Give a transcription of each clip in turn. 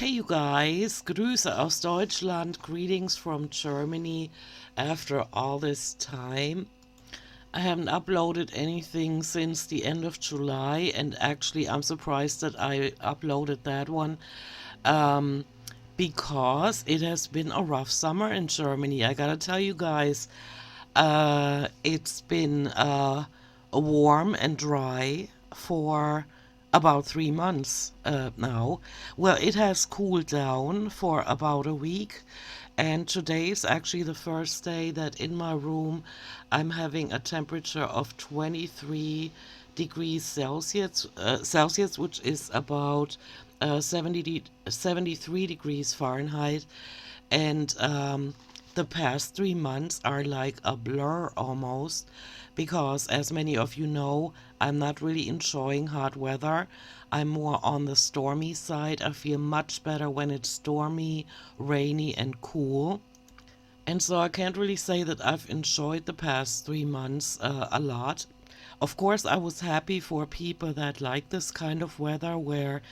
Hey you guys, Grüße aus Deutschland, greetings from Germany after all this time. I haven't uploaded anything since the end of July, and actually I'm surprised that I uploaded that one because it has been a rough summer in Germany. I gotta tell you guys, it's been warm and dry for about 3 months now. Well, it has cooled down for about a week, and today is actually the first day that in my room I'm having a temperature of 23 degrees Celsius, which is about 73 degrees Fahrenheit. And the past 3 months are like a blur almost, because as many of you know, I'm not really enjoying hot weather. I'm more on the stormy side. I feel much better when it's stormy, rainy, and cool. And so I can't really say that I've enjoyed the past 3 months a lot. Of course, I was happy for people that like this kind of weather where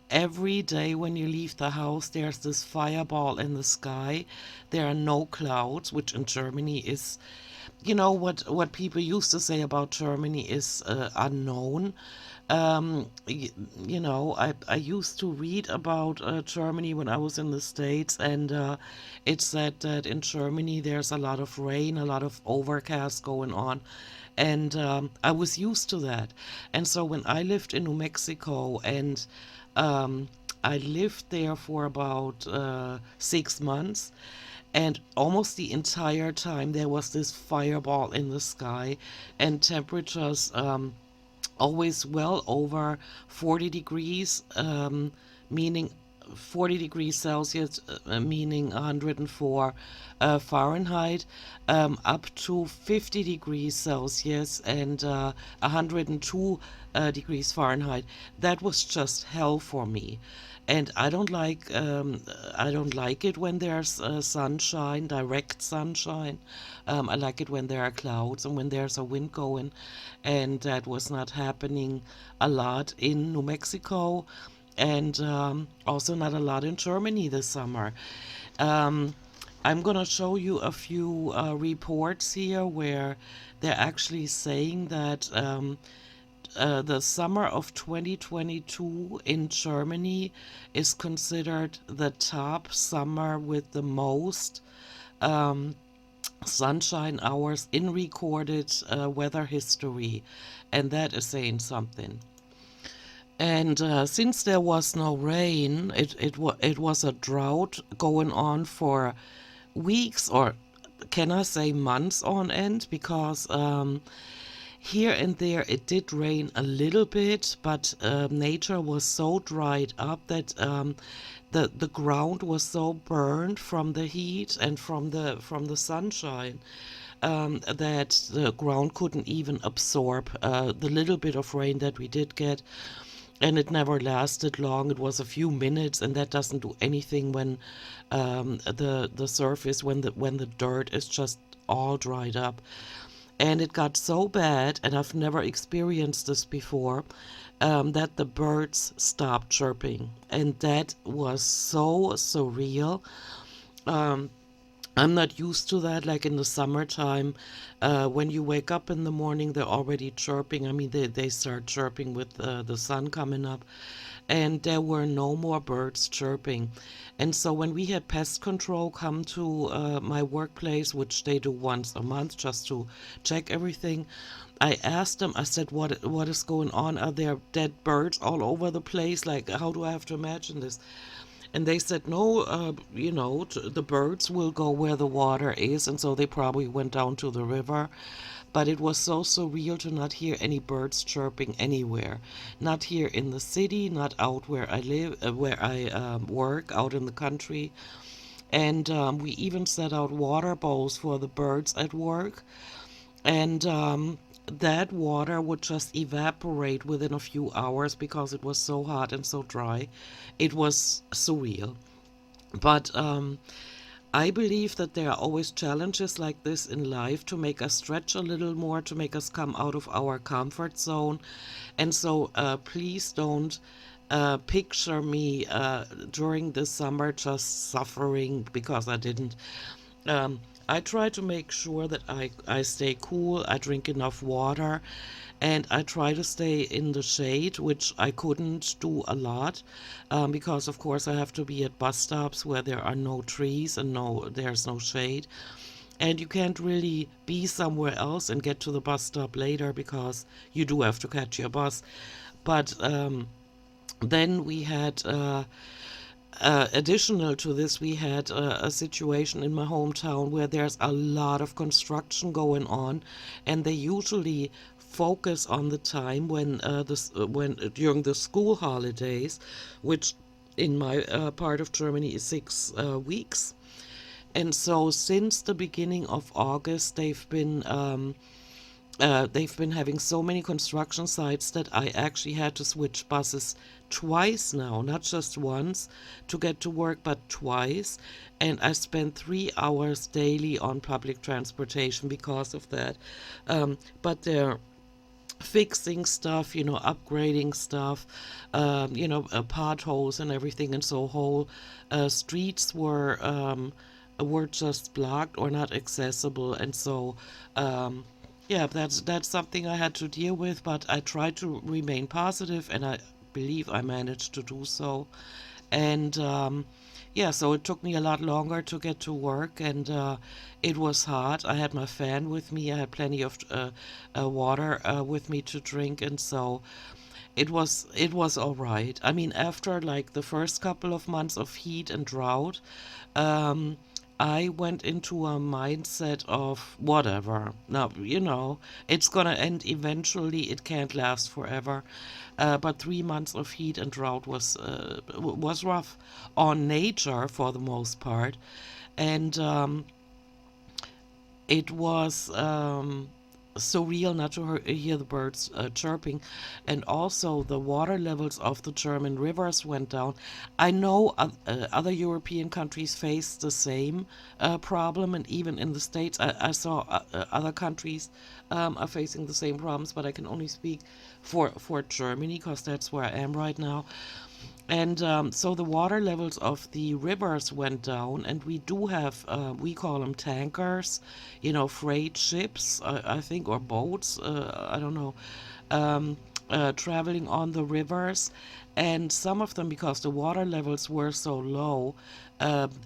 every day when you leave the house, there's this fireball in the sky. There are no clouds, which in Germany is, what people used to say about Germany is unknown. I used to read about Germany when I was in the States, and it said that in Germany there's a lot of rain, a lot of overcast going on. And I was used to that. And so when I lived in New Mexico, and um, I lived there for about 6 months, and almost the entire time there was this fireball in the sky, and temperatures always well over 40 degrees, meaning 40 degrees Celsius, meaning 104 Fahrenheit, up to 50 degrees Celsius and 102 degrees Fahrenheit. That was just hell for me. And I don't like it when there's sunshine, direct sunshine. I like it when there are clouds and when there's a wind going, and that was not happening a lot in New Mexico, and also not a lot in Germany this summer. Um, I'm gonna show you a few reports here where they're actually saying that the summer of 2022 in Germany is considered the top summer with the most um, sunshine hours in recorded weather history, and that is saying something. And since there was no rain, it was a drought going on for weeks, or can I say months on end, because here and there it did rain a little bit, but nature was so dried up that the ground was so burned from the heat and from the sunshine, that the ground couldn't even absorb the little bit of rain that we did get. And it never lasted long. It was a few minutes, and that doesn't do anything when the surface, when the dirt is just all dried up. And it got so bad, and I've never experienced this before, that the birds stopped chirping. And that was so surreal. Um, I'm not used to that. Like in the summertime, when you wake up in the morning, they're already chirping. I mean, they start chirping with the sun coming up. And there were no more birds chirping. And so when we had pest control come to my workplace, which they do once a month just to check everything, I asked them, I said, what is going on? Are there dead birds all over the place? Like, how do I have to imagine this? And they said, no, the birds will go where the water is. And so they probably went down to the river. But it was so surreal to not hear any birds chirping anywhere. Not here in the city, not out where I live, where I work, out in the country. And we even set out water bowls for the birds at work. And that water would just evaporate within a few hours because it was so hot and so dry. It was surreal. But I believe that there are always challenges like this in life to make us stretch a little more, to make us come out of our comfort zone. And so please don't picture me during the summer just suffering because I didn't. Um, I try to make sure that I stay cool, I drink enough water, and I try to stay in the shade, which I couldn't do a lot because, of course, I have to be at bus stops where there are no trees and there's no shade. And you can't really be somewhere else and get to the bus stop later because you do have to catch your bus. But then we had additional to this, we had a situation in my hometown where there's a lot of construction going on, and they usually focus on the time when during the school holidays, which in my part of Germany is 6 weeks. And so since the beginning of August, they've been having so many construction sites that I actually had to switch buses twice now, not just once to get to work, but twice. And I spent 3 hours daily on public transportation because of that. But they're fixing stuff, upgrading stuff, potholes and everything. And so whole streets were just blocked or not accessible. And so yeah, that's something I had to deal with, but I tried to remain positive, and I believe I managed to do so. And yeah, so it took me a lot longer to get to work, and it was hard. I had my fan with me. I had plenty of water with me to drink, and so it was all right. I mean, after like the first couple of months of heat and drought, um, I went into a mindset of whatever. Now, it's gonna end eventually. It can't last forever. But 3 months of heat and drought was rough on nature for the most part, and it was surreal not to hear the birds chirping, and also the water levels of the German rivers went down. I know other European countries face the same problem, and even in the States, I saw other countries are facing the same problems, but I can only speak for Germany because that's where I am right now. And so the water levels of the rivers went down, and we do have, we call them tankers, freight ships, I think, or boats, I don't know, traveling on the rivers. And some of them, because the water levels were so low,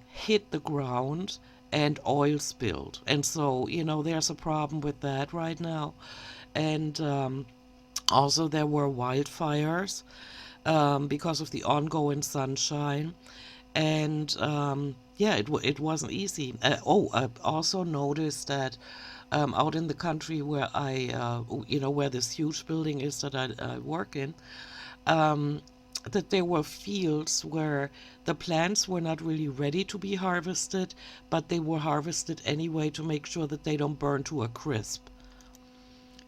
hit the ground and oil spilled. And so, there's a problem with that right now. And also, there were wildfires because of the ongoing sunshine. And yeah, it wasn't easy. I also noticed that out in the country where where this huge building is that I work in, um, that there were fields where the plants were not really ready to be harvested, but they were harvested anyway to make sure that they don't burn to a crisp.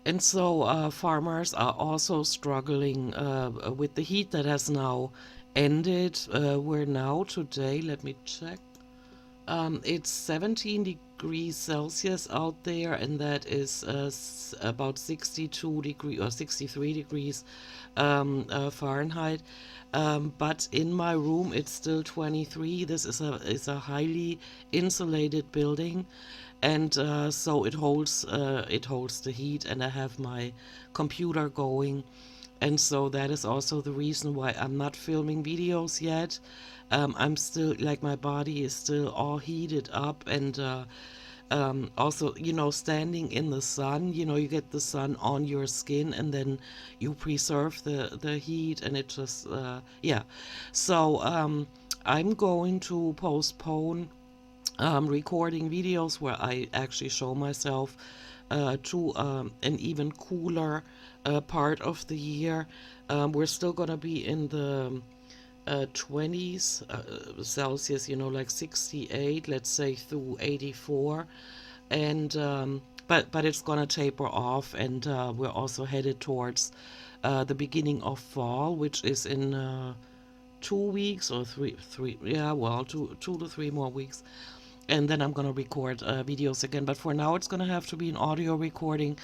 And so farmers are also struggling with the heat that has now ended. We're now today, let me check. It's 17 degrees Celsius out there, and that is about 62 degree or 63 degrees Fahrenheit. But in my room, it's still 23. This is a highly insulated building, and so it holds the heat, and I have my computer going, and so that is also the reason why I'm not filming videos yet. I'm still, like, my body is still all heated up, and also, standing in the sun, you get the sun on your skin, and then you preserve the heat, and it just, yeah. So I'm going to postpone recording videos where I actually show myself to an even cooler part of the year. We're still going to be in the 20s Celsius, like 68, let's say, through 84. And but it's going to taper off, and we're also headed towards the beginning of fall, which is in 2 weeks or three, yeah, well, two to three more weeks. and then I'm gonna record videos again. But for now, it's gonna have to be an audio recording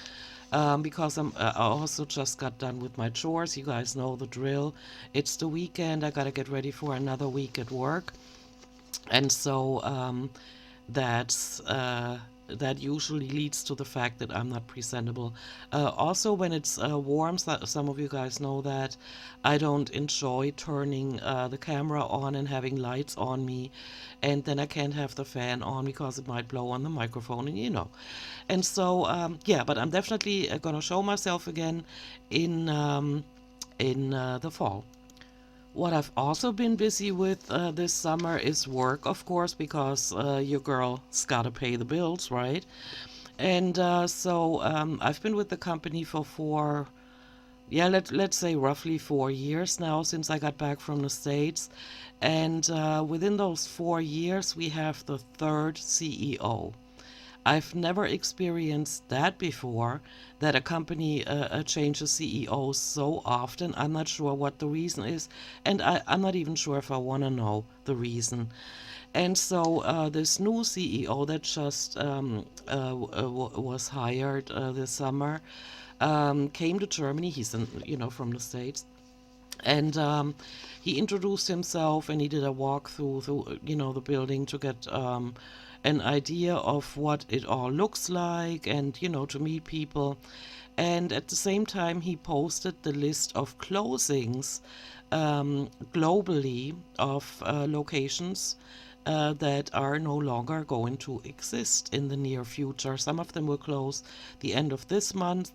because I also just got done with my chores. You guys know the drill. It's the weekend. I gotta get ready for another week at work, and so that's that usually leads to the fact that I'm not presentable. Also, when it's warm, some of you guys know that I don't enjoy turning the camera on and having lights on me, and then I can't have the fan on because it might blow on the microphone, and you know. And so, yeah, but I'm definitely gonna show myself again in the fall. What I've also been busy with this summer is work, of course, because your girl's got to pay the bills, right? And so I've been with the company for yeah, let's say roughly 4 years now since I got back from the States. And within those 4 years, we have the third CEO. I've never experienced that before, that a company changes CEO so often. I'm not sure what the reason is, and I'm not even sure if I want to know the reason. And so this new CEO that just was hired this summer came to Germany. He's from the States, and he introduced himself and he did a walk through the building to get an idea of what it all looks like, and to meet people. And at the same time, he posted the list of closings globally of locations that are no longer going to exist in the near future. Some of them will close the end of this month.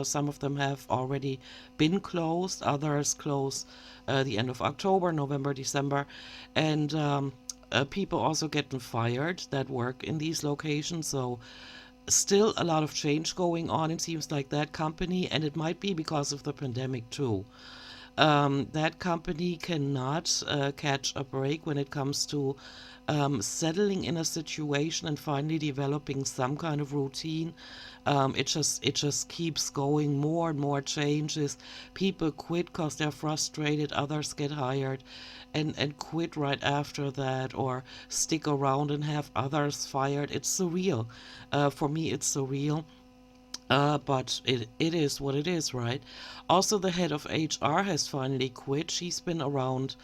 Some of them have already been closed. Others close the end of October, November, December, and people also getting fired that work in these locations. So still a lot of change going on. It seems like that company, and it might be because of the pandemic too, that company cannot catch a break when it comes to settling in a situation and finally developing some kind of routine. It just keeps going. More and more changes. People quit because they're frustrated. Others get hired and quit right after that, or stick around and have others fired. It's surreal. For me, it's surreal. But it is what it is, right? Also, the head of HR has finally quit. She's been around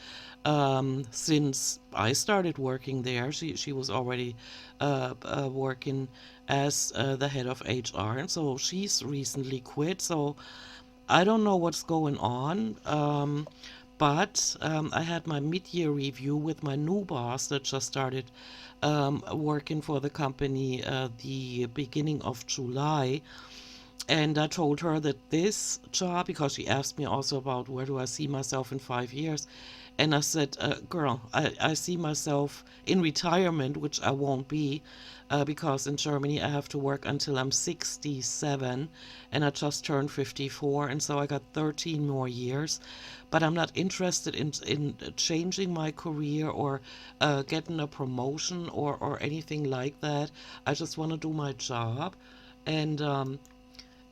since I started working there. She was already working as the head of HR, and so she's recently quit. So I don't know what's going on. But I had my mid-year review with my new boss that just started working for the company the beginning of July. And I told her that this job, because she asked me also about where do I see myself in 5 years. And I said, girl, I see myself in retirement, which I won't be, because in Germany I have to work until I'm 67, and I just turned 54, and so I got 13 more years. But I'm not interested in changing my career or getting a promotion or anything like that. I just want to do my job. And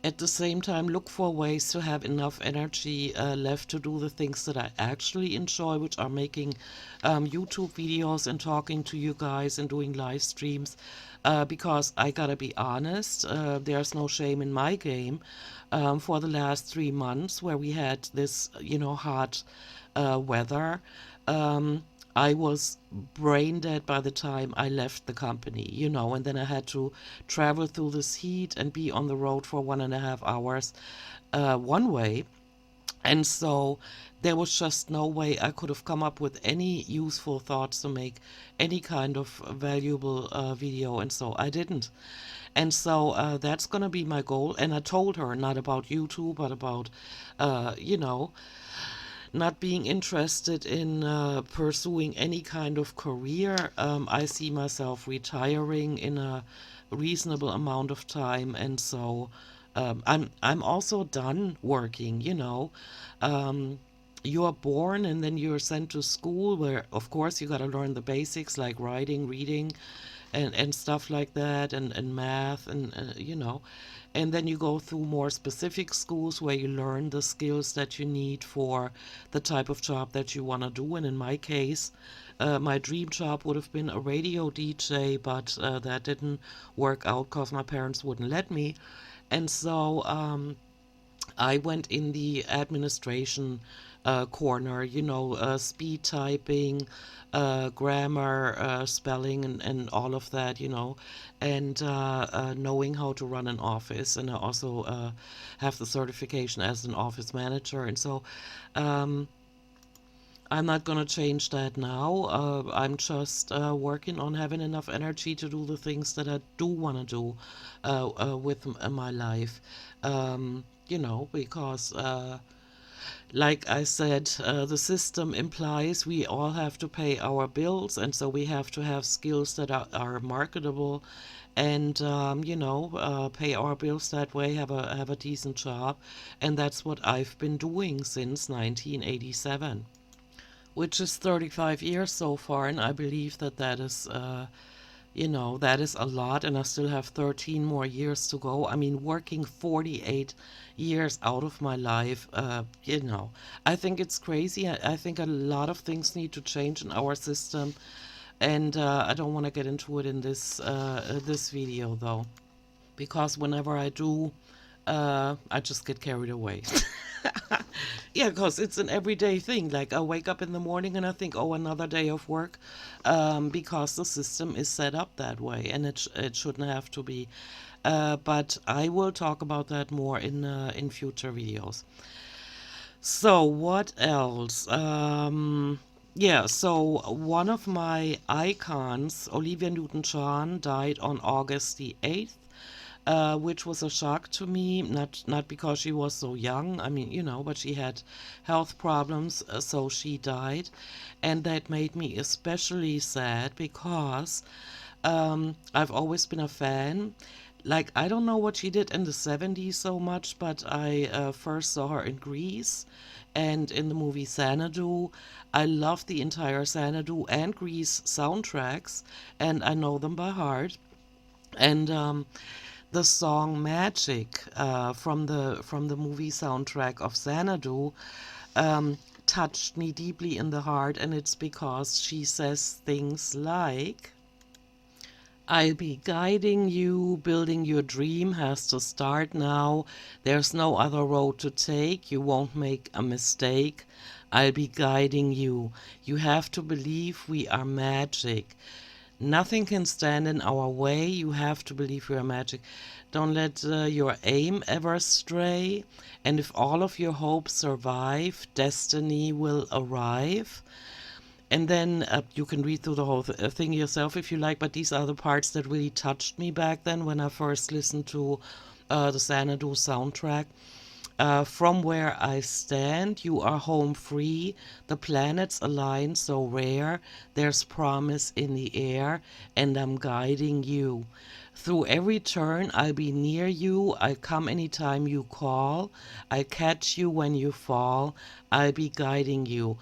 at the same time, look for ways to have enough energy left to do the things that I actually enjoy, which are making YouTube videos and talking to you guys and doing live streams. Because I gotta be honest, there's no shame in my game. For the last 3 months, where we had this, hot weather, I was brain dead by the time I left the company, and then I had to travel through this heat and be on the road for 1.5 hours one way. And so there was just no way I could have come up with any useful thoughts to make any kind of valuable video, and so I didn't. And so that's going to be my goal. And I told her not about YouTube, but about, you know, not being interested in pursuing any kind of career. I see myself retiring in a reasonable amount of time, and so I'm also done working. You are born and then you're sent to school, where of course you got to learn the basics like writing, reading, and stuff like that, and math, and and then you go through more specific schools where you learn the skills that you need for the type of job that you want to do. And in my case, My dream job would have been a radio DJ, but that didn't work out because my parents wouldn't let me. And so I went in the administration corner, speed typing, grammar, spelling, and all of that, and knowing how to run an office. And I also have the certification as an office manager. And so um, I'm not going to change that now. I'm just working on having enough energy to do the things that I do want to do with my life. Because like I said, the system implies we all have to pay our bills, and so we have to have skills that are marketable, and pay our bills that way. Have a decent job, and that's what I've been doing since 1987, which is 35 years so far, and I believe that is a lot, and I still have 13 more years to go. I mean, working 48 years out of my life, I think it's crazy. I think a lot of things need to change in our system, and I don't want to get into it in this video though, because whenever I do, I just get carried away. Yeah, because it's an everyday thing. Like I wake up in the morning and I think, oh, another day of work, because the system is set up that way, and it shouldn't have to be. But I will talk about that more in future videos. So what else? Yeah, so one of my icons, Olivia Newton-John, died on August the 8th, which was a shock to me, not because she was so young, I mean, but she had health problems, so she died. And that made me especially sad because I've always been a fan. Like, I don't know what she did in the 70s so much, but I first saw her in Grease and in the movie Xanadu. I love the entire Xanadu and Grease soundtracks, and I know them by heart. And the song "Magic" from the movie soundtrack of Xanadu touched me deeply in the heart, and it's because she says things like, "I'll be guiding you, building your dream has to start now. There's no other road to take, you won't make a mistake. I'll be guiding you. You have to believe we are magic. Nothing can stand in our way. You have to believe we are magic. Don't let your aim ever stray. And if all of your hopes survive, destiny will arrive." And then you can read through the whole thing yourself if you like, but these are the parts that really touched me back then when I first listened to the Xanadu soundtrack. From where I stand, you are home free. The planets align so rare. There's promise in the air, and I'm guiding you. Through every turn, I'll be near you. I'll come anytime you call. I'll catch you when you fall. I'll be guiding you.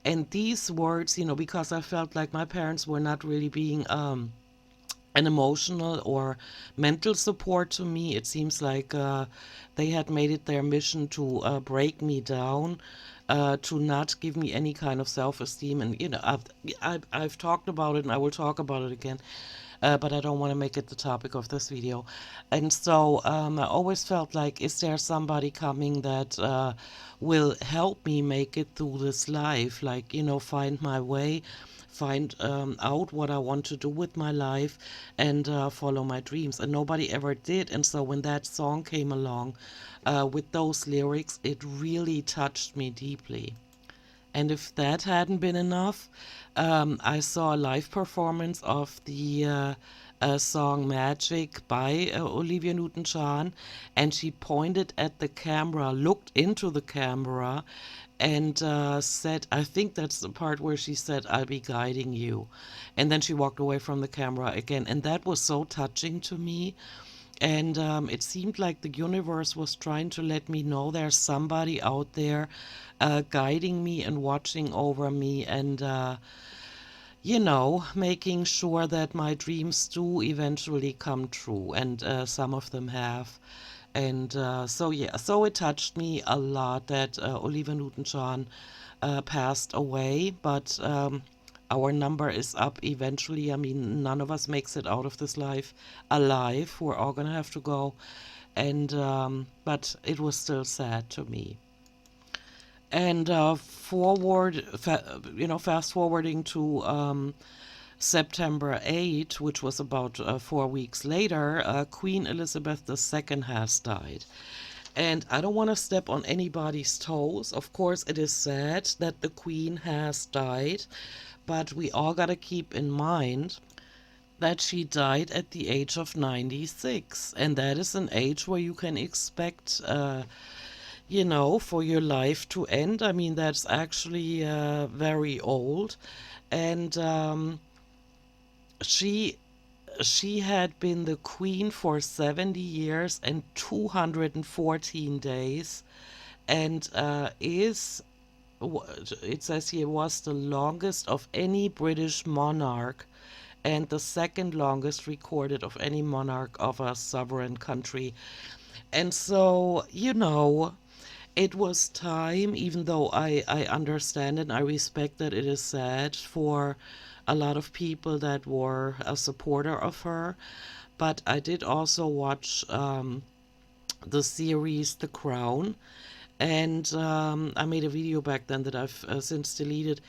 And these words, because I felt like my parents were not really being an emotional or mental support to me. It seems like they had made it their mission to break me down, to not give me any kind of self-esteem. And I've talked about it, and I will talk about it again. But I don't want to make it the topic of this video. And so I always felt like, is there somebody coming that will help me make it through this life? Like, find my way, find out what I want to do with my life, and follow my dreams. And nobody ever did. And so when that song came along with those lyrics, it really touched me deeply. And if that hadn't been enough, I saw a live performance of the song Magic by Olivia Newton-John, and she pointed at the camera, looked into the camera, and said, I think that's the part where she said, "I'll be guiding you." And then she walked away from the camera again. And that was so touching to me. And it seemed like the universe was trying to let me know there's somebody out there guiding me and watching over me, and, making sure that my dreams do eventually come true. And some of them have. And so it touched me a lot that Olivia Newton-John passed away. But our number is up eventually. I mean, none of us makes it out of this life alive. We're all gonna have to go. And but it was still sad to me. And fast forwarding to September 8, which was about 4 weeks later, Queen Elizabeth II has died. And I don't want to step on anybody's toes. Of course, it is sad that the Queen has died, but we all got to keep in mind that she died at the age of 96. And that is an age where you can expect, for your life to end. I mean, that's actually very old. And she she had been the queen for 70 years and 214 days, and it says here, was the longest of any British monarch and the second longest recorded of any monarch of a sovereign country. And so, it was time, even though I understand and I respect that it is sad for a lot of people that were a supporter of her. But I did also watch the series The Crown. And I made a video back then that I've since deleted.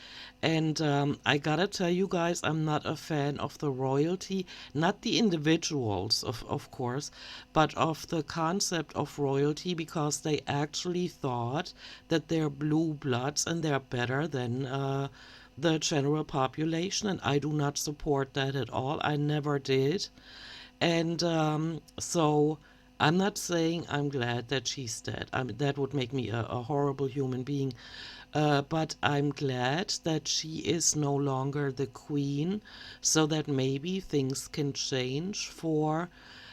And I gotta tell you guys, I'm not a fan of the royalty, not the individuals, of course, but of the concept of royalty, because they actually thought that they're blue bloods and they're better than the general population. And I do not support that at all. I never did. And so I'm not saying I'm glad that she's dead. I mean, that would make me a horrible human being. But I'm glad that she is no longer the queen, so that maybe things can change for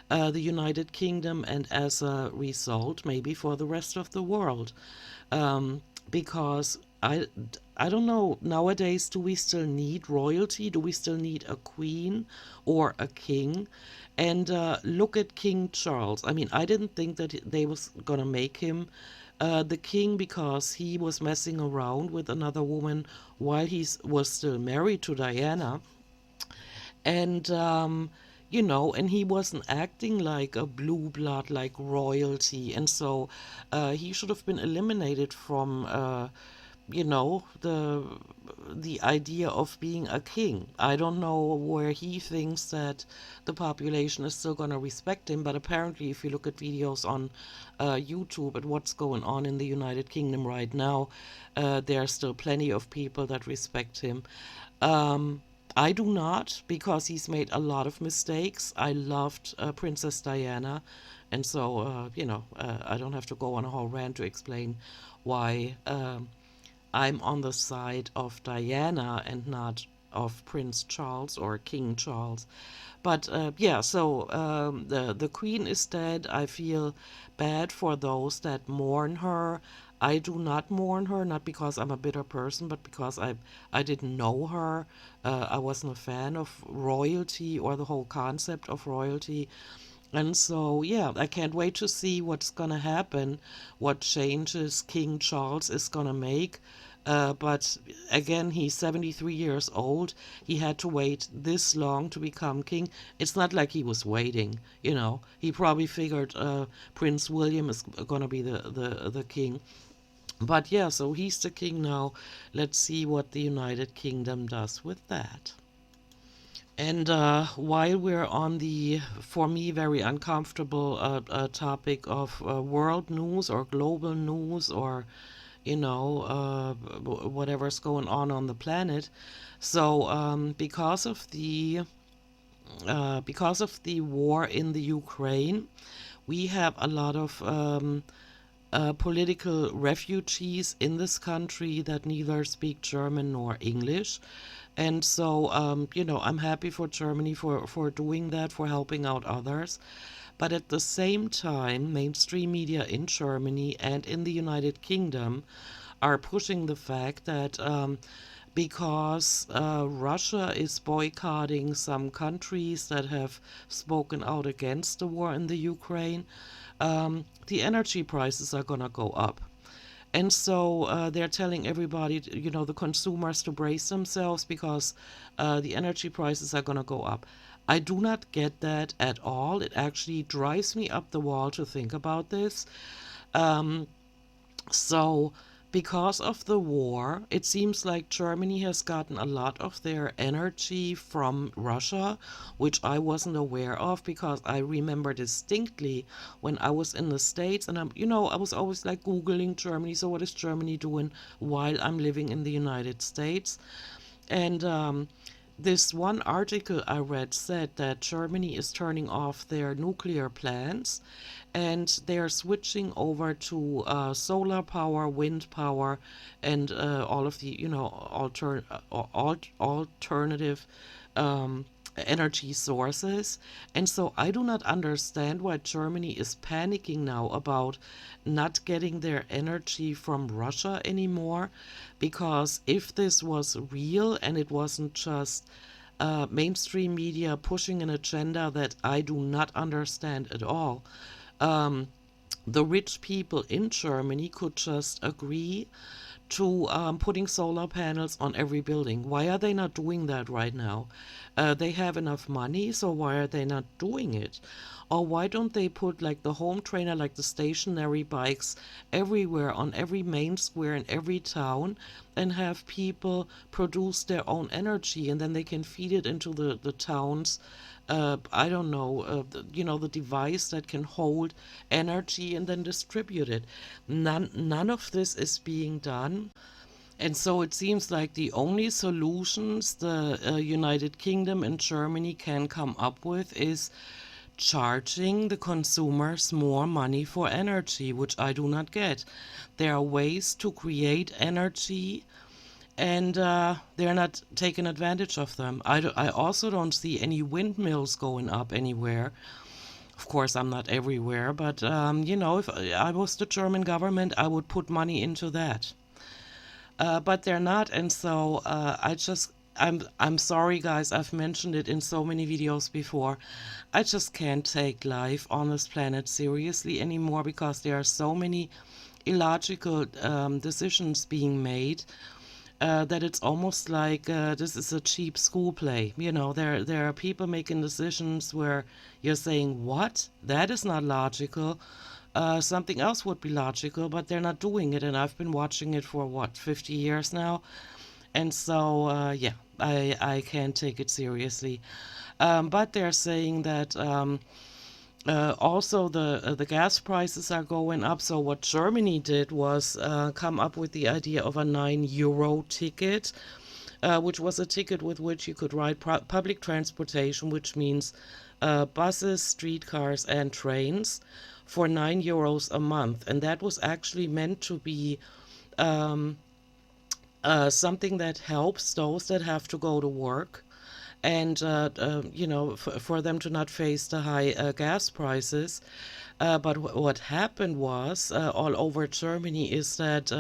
the United Kingdom and as a result, maybe for the rest of the world. Because I don't know, nowadays, do we still need royalty? Do we still need a queen or a king? And look at King Charles. I mean, I didn't think that they was gonna make him the king because he was messing around with another woman while he was still married to Diana. And and he wasn't acting like a blue blood, like royalty. And so he should have been eliminated from the idea of being a king. I don't know where he thinks that the population is still going to respect him, but apparently, if you look at videos on YouTube and what's going on in the United Kingdom right now, there are still plenty of people that respect him. I do not, because he's made a lot of mistakes. I loved Princess Diana, and so, I don't have to go on a whole rant to explain why I'm on the side of Diana and not of Prince Charles or King Charles. But yeah, so the Queen is dead. I feel bad for those that mourn her. I do not mourn her, not because I'm a bitter person, but because I didn't know her. I wasn't a fan of royalty or the whole concept of royalty. And so, yeah, I can't wait to see what's gonna happen, what changes King Charles is gonna make. But again, he's 73 years old. He had to wait this long to become king. It's not like he was waiting. He probably figured Prince William is gonna be the king. But yeah, so he's the king now. Let's see what the United Kingdom does with that. And while we're on the, for me, very uncomfortable topic of world news or global news or, whatever's going on the planet. So because of the war in the Ukraine, we have a lot of political refugees in this country that neither speak German nor English. And so, I'm happy for Germany for doing that, for helping out others. But at the same time, mainstream media in Germany and in the United Kingdom are pushing the fact that because Russia is boycotting some countries that have spoken out against the war in the Ukraine, the energy prices are going to go up. And so they're telling everybody, the consumers to brace themselves because the energy prices are going to go up. I do not get that at all. It actually drives me up the wall to think about this. Um, so, because of the war, it seems like Germany has gotten a lot of their energy from Russia, which I wasn't aware of because I remember distinctly when I was in the States and I was always like Googling Germany. So, what is Germany doing while I'm living in the United States? And this one article I read said that Germany is turning off their nuclear plants and they're switching over to solar power, wind power, and all of the, alternative um, energy sources. And so I do not understand why Germany is panicking now about not getting their energy from Russia anymore. Because if this was real and it wasn't just mainstream media pushing an agenda that I do not understand at all, um, the rich people in Germany could just agree to putting solar panels on every building. Why are they not doing that right now? They have enough money, so why are they not doing it? Or why don't they put like the home trainer, like the stationary bikes everywhere on every main square in every town and have people produce their own energy and then they can feed it into the towns. I don't know, the device that can hold energy and then distribute it. None of this is being done. And so it seems like the only solutions the United Kingdom and Germany can come up with is charging the consumers more money for energy, which I do not get. There are ways to create energy and they're not taking advantage of them. I also don't see any windmills going up anywhere. Of course, I'm not everywhere, but if I was the German government, I would put money into that. But they're not, and so I'm sorry, guys. I've mentioned it in so many videos before. I just can't take life on this planet seriously anymore because there are so many illogical decisions being made that it's almost like this is a cheap school play. There are people making decisions where you're saying, "What? That is not logical." Something else would be logical, but they're not doing it, and I've been watching it for what, 50 years now, and so yeah, I can't take it seriously. But they're saying that. Also, the gas prices are going up. So what Germany did was come up with the idea of a €9 ticket, which was a ticket with which you could ride public transportation, which means buses, streetcars, and trains for €9 a month. And that was actually meant to be um, something that helps those that have to go to work and for them to not face the high gas prices. But what happened was all over Germany is that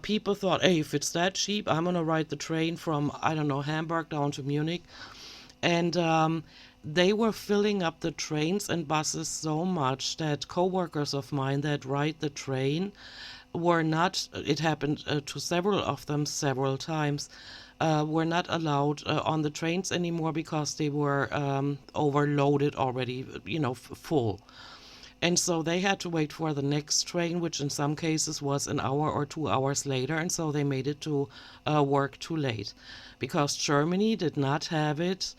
people thought, hey, if it's that cheap, I'm gonna ride the train from, I don't know, Hamburg down to Munich. And they were filling up the trains and buses so much that coworkers of mine that ride the train were not, it happened to several of them several times, were not allowed on the trains anymore because they were overloaded already, full. And so they had to wait for the next train, which in some cases was an hour or 2 hours later. And so they made it to work too late because Germany did not have it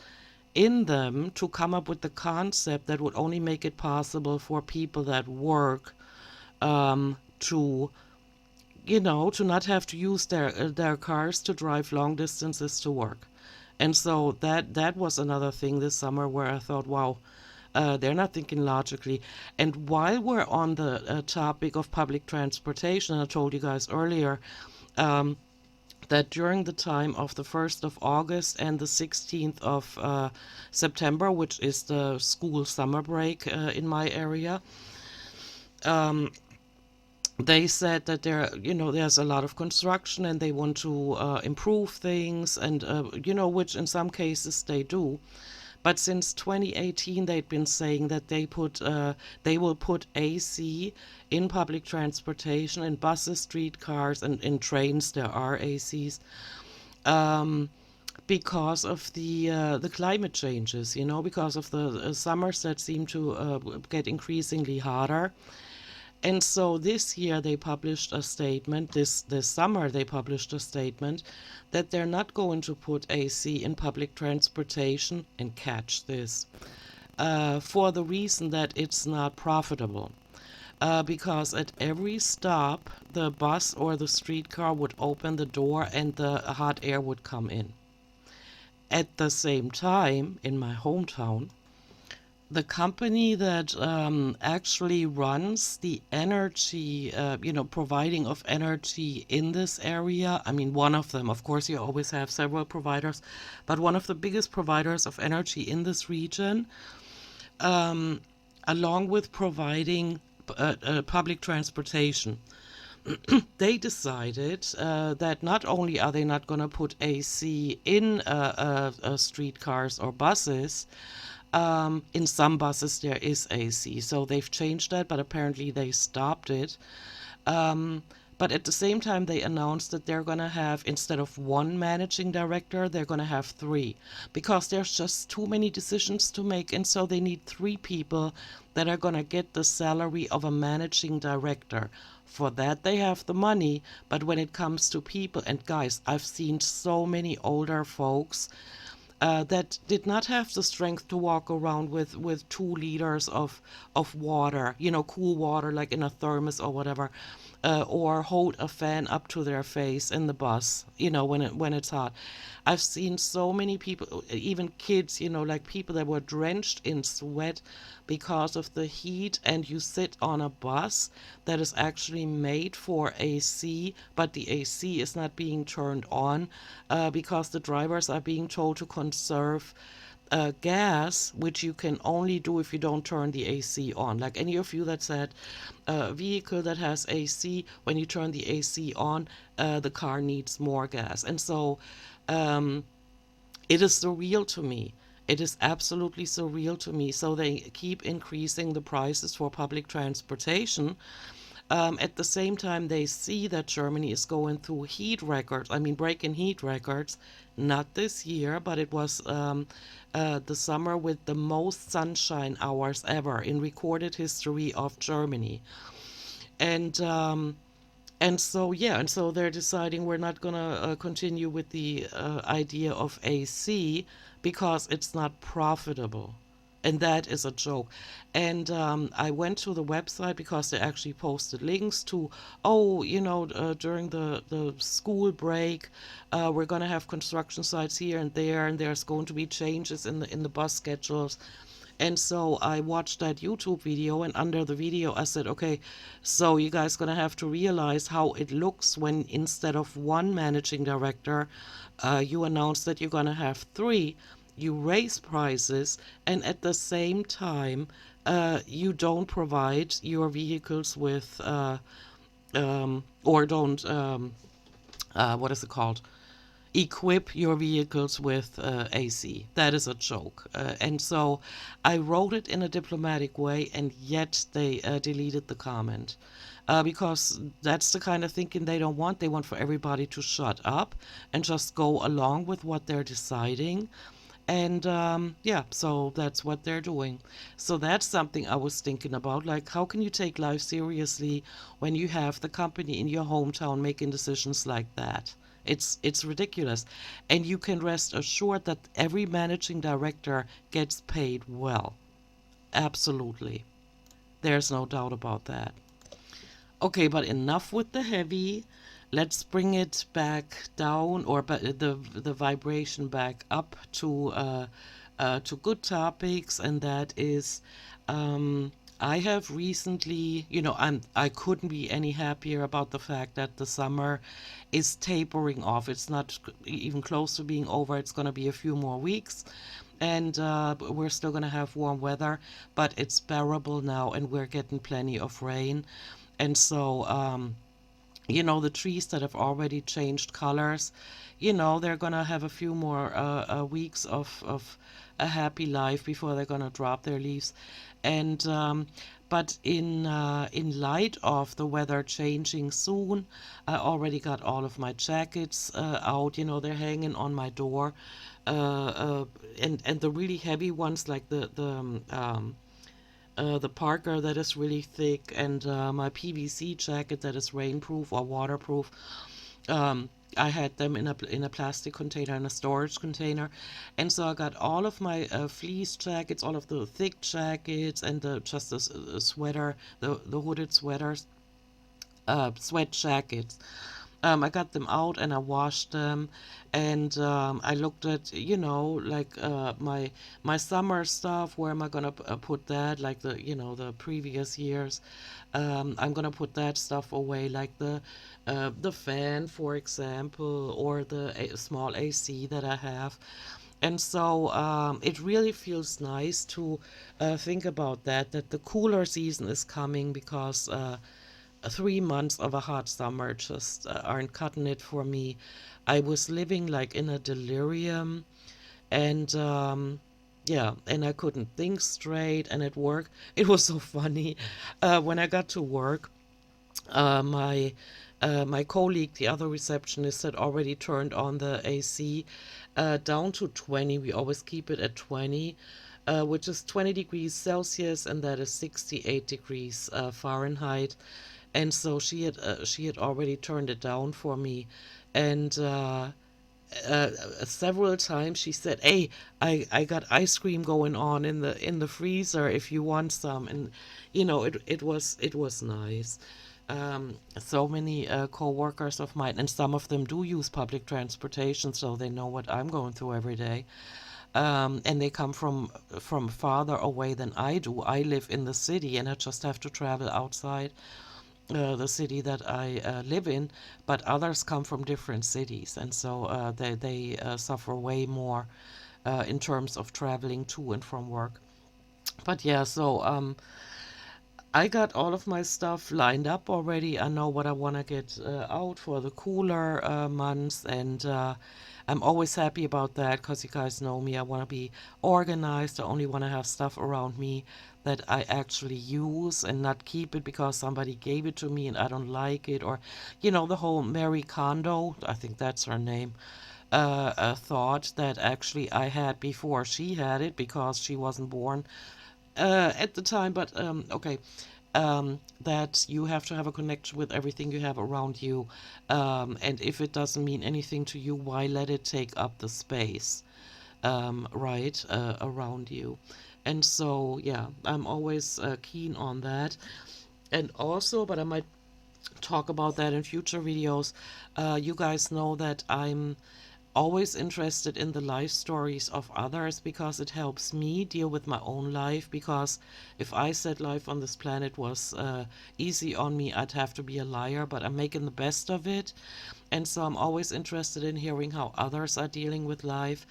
in them to come up with the concept that would only make it possible for people that work to to not have to use their cars to drive long distances to work. And so that was another thing this summer where I thought, wow, they're not thinking logically. And while we're on the topic of public transportation, I told you guys earlier um, that during the time of the 1st of August and the 16th of September, which is the school summer break in my area, um, they said that there's a lot of construction and they want to improve things and which in some cases they do, But since 2018, they've been saying that they will put AC in public transportation, in buses, streetcars, and in trains. There are ACs. Um, because of the climate changes, because of the summers that seem to get increasingly hotter. And so this year they published a statement, this summer they published a statement that they're not going to put AC in public transportation, and catch this, for the reason that it's not profitable. Because at every stop, the bus or the streetcar would open the door and the hot air would come in. At the same time, in my hometown, the company that actually runs the energy, providing of energy in this area, I mean, one of them, of course, you always have several providers, but one of the biggest providers of energy in this region, um, along with providing public transportation, they decided that not only are they not going to put AC in streetcars or buses, in some buses there is AC, so they've changed that, but apparently they stopped it. Um, but at the same time, they announced that they're going to have, instead of one managing director, they're going to have three, because there's just too many decisions to make, and so they need three people that are going to get the salary of a managing director. For that, they have the money, but when it comes to people, and guys, I've seen so many older folks that did not have the strength to walk around with 2 liters of water, cool water, like in a thermos or whatever, or hold a fan up to their face in the bus, when it's hot. I've seen so many people, even kids, like people that were drenched in sweat because of the heat, and you sit on a bus that is actually made for AC, but the AC is not being turned on because the drivers are being told to conserve gas, which you can only do if you don't turn the AC on. Like any of you that's had a vehicle that has AC, when you turn the AC on, the car needs more gas. And so um, it is surreal to me. It is absolutely surreal to me. So they keep increasing the prices for public transportation. At the same time, they see that Germany is going through heat records. I mean, breaking heat records. Not this year, but it was the summer with the most sunshine hours ever in recorded history of Germany. And and so they're deciding we're not gonna continue with the idea of AC because it's not profitable. And that is a joke. And I went to the website because they actually posted links to, during the school break, we're going to have construction sites here and there, and there's going to be changes in the bus schedules. And so I watched that YouTube video, and under the video I said, okay, so you guys gonna have to realize how it looks when instead of one managing director, you announce that you're gonna have three, you raise prices, and at the same time, you don't provide your vehicles with, or don't, what is it called? Equip your vehicles with AC. That is a joke. And so I wrote it in a diplomatic way, and yet they deleted the comment. Because that's the kind of thinking they don't want. They want for everybody to shut up and just go along with what they're deciding. And yeah, so that's what they're doing. So that's something I was thinking about. Like, how can you take life seriously when you have the company in your hometown making decisions like that? It's ridiculous. And you can rest assured that every managing director gets paid well. Absolutely. There's no doubt about that. Okay, but enough with the heavy. Let's bring it back down, or the vibration back up to good topics, and that is, I have recently, I couldn't be any happier about the fact that the summer is tapering off. It's not even close to being over. It's going to be a few more weeks, and we're still going to have warm weather, but it's bearable now, and we're getting plenty of rain. And so, the trees that have already changed colors, they're going to have a few more weeks of a happy life before they're gonna drop their leaves. And but in light of the weather changing soon, I already got all of my jackets out. You know, they're hanging on my door, uh, uh, and the really heavy ones like the Parker that is really thick, and my PVC jacket that is rainproof or waterproof. Um, I had them in a plastic container, in a storage container, and so I got all of my fleece jackets, all of the thick jackets, and just the sweater, the hooded sweaters, sweat jackets. I got them out and I washed them, and I looked at, you know, like my summer stuff. Where am I gonna put that? Like the previous years. I'm gonna put that stuff away, like the fan, for example, or the small AC that I have. And so it really feels nice to think about that the cooler season is coming, because 3 months of a hot summer just aren't cutting it for me. I was living like in a delirium, and yeah, and I couldn't think straight. And at work, it was so funny. When I got to work, my colleague, the other receptionist, had already turned on the AC down to 20. We always keep it at 20, which is 20 degrees Celsius, and that is 68 degrees Fahrenheit. And so she had already turned it down for me, and several times she said, "Hey, I got ice cream going on in the freezer if you want some." And it was nice. So many co-workers of mine, and some of them do use public transportation, so they know what I'm going through every day. And they come from farther away than I do. I live in the city, and I just have to travel outside the city that I live in, but others come from different cities, and so they suffer way more in terms of traveling to and from work. But yeah, so I got all of my stuff lined up already. I know what I want to get out for the cooler months, and I'm always happy about that, because you guys know me. I want to be organized. I only want to have stuff around me that I actually use, and not keep it because somebody gave it to me and I don't like it, or the whole Mary Kondo, I think that's her name, thought that actually I had before she had it, because she wasn't born at the time. But okay, that you have to have a connection with everything you have around you, and if it doesn't mean anything to you, why let it take up the space, right, around you? And so, yeah, I'm always keen on that. And also, but I might talk about that in future videos. You guys know that I'm always interested in the life stories of others, because it helps me deal with my own life. Because if I said life on this planet was easy on me, I'd have to be a liar, but I'm making the best of it. And so I'm always interested in hearing how others are dealing with life.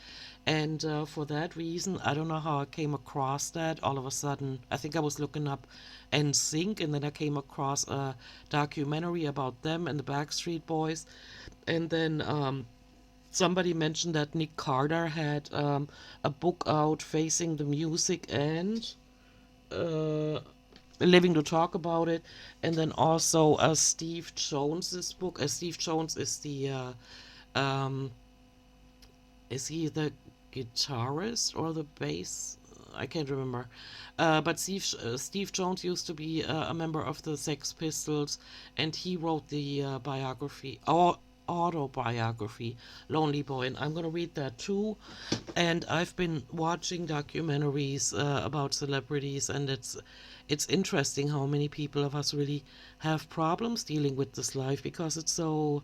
And for that reason, I don't know how I came across that. All of a sudden, I think I was looking up NSYNC, and then I came across a documentary about them and the Backstreet Boys. And then somebody mentioned that Nick Carter had a book out, Facing the Music and uh, Living to Talk About It. And then also Steve Jones's book. Steve Jones is um, is he the guitarist or the bass? I can't remember. But Steve Jones used to be a member of the Sex Pistols, and he wrote the biography, or autobiography, Lonely Boy, and I'm gonna read that too. And I've been watching documentaries about celebrities, and it's interesting how many people of us really have problems dealing with this life, because it's so,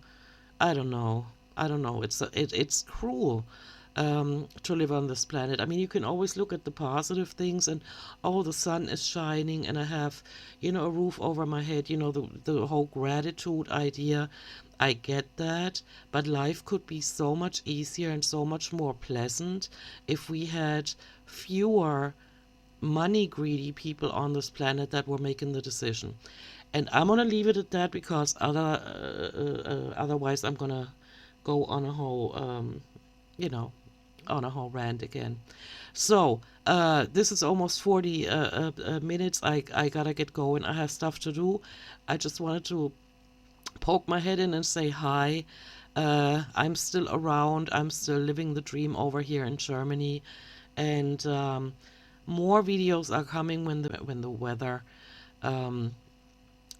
I don't know. I don't know. It's cruel to live on this planet. I mean, you can always look at the positive things, and oh, the sun is shining, and I have, a roof over my head. The whole gratitude idea. I get that, but life could be so much easier and so much more pleasant if we had fewer money greedy people on this planet that were making the decision. And I'm gonna leave it at that, because otherwise I'm gonna go on a whole, you know, on a whole rant again. So, this is almost 40 minutes. I gotta get going. I have stuff to do. I just wanted to poke my head in and say hi. I'm still around. I'm still living the dream over here in Germany, and more videos are coming when the weather um,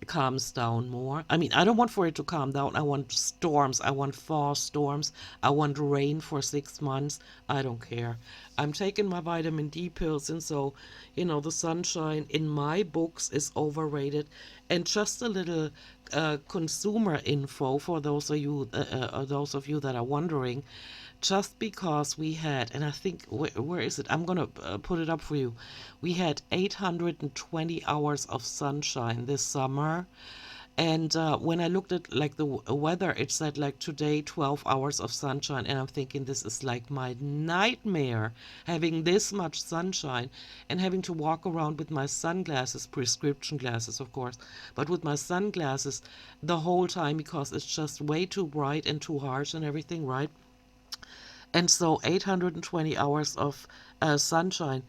calms down more. I mean, I don't want for it to calm down. I want storms. I want fall storms. I want rain for 6 months. I don't care. I'm taking my vitamin D pills, and so, the sunshine in my books is overrated. And just a little consumer info for those of you that are wondering. Just because we had, and I think, where is it? I'm gonna put it up for you. We had 820 hours of sunshine this summer, and when I looked at like the weather, it said like today 12 hours of sunshine, and I'm thinking this is like my nightmare, having this much sunshine and having to walk around with my sunglasses, prescription glasses of course, but with my sunglasses the whole time because it's just way too bright and too harsh and everything, right? And so 820 hours of sunshine.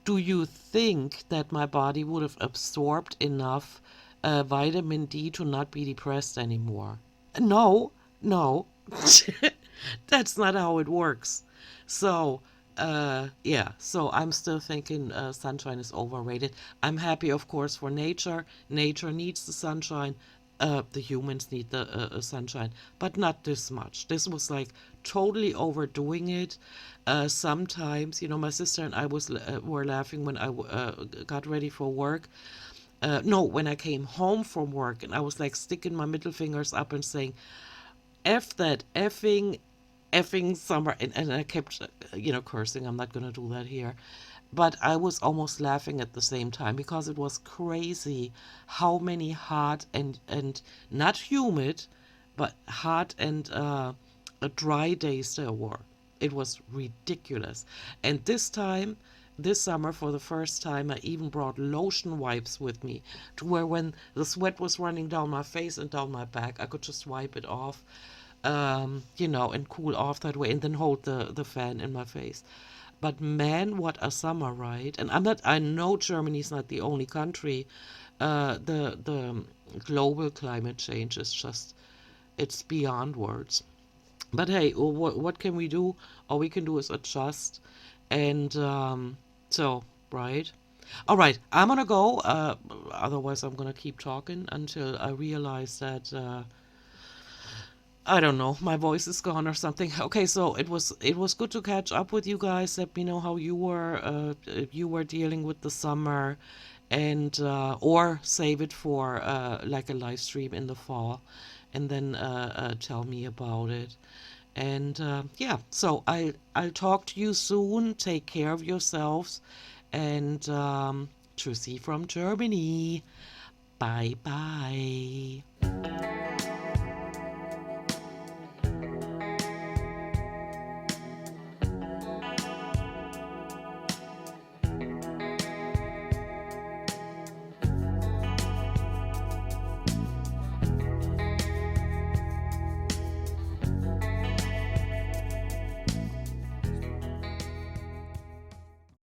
Do you think that my body would have absorbed enough vitamin D to not be depressed anymore? No, no. That's not how it works. So, yeah, so I'm still thinking sunshine is overrated. I'm happy, of course, for nature. Nature needs the sunshine. The humans need the sunshine, but not this much. This was like totally overdoing it. Sometimes, my sister and I were laughing when I got ready for work. No, when I came home from work, and I was like sticking my middle fingers up and saying, F that effing summer. And I kept, cursing. I'm not going to do that here. But I was almost laughing at the same time because it was crazy how many hot and not humid, but hot and dry days there were. It was ridiculous. And this summer, for the first time, I even brought lotion wipes with me to where when the sweat was running down my face and down my back, I could just wipe it off, and cool off that way and then hold the fan in my face. But man, what a summer, right? And I know Germany's not the only country. The global climate change is just, it's beyond words. But hey, what can we do? All we can do is adjust. And so, right? All right, I'm gonna go. Otherwise, I'm gonna keep talking until I realize that I don't know, my voice is gone or something. Okay, so it was good to catch up with you guys. Let me know how you were dealing with the summer, and or save it for like a live stream in the fall, and then tell me about it. And yeah, so I'll talk to you soon. Take care of yourselves, and Tschüssi from Germany. Bye bye.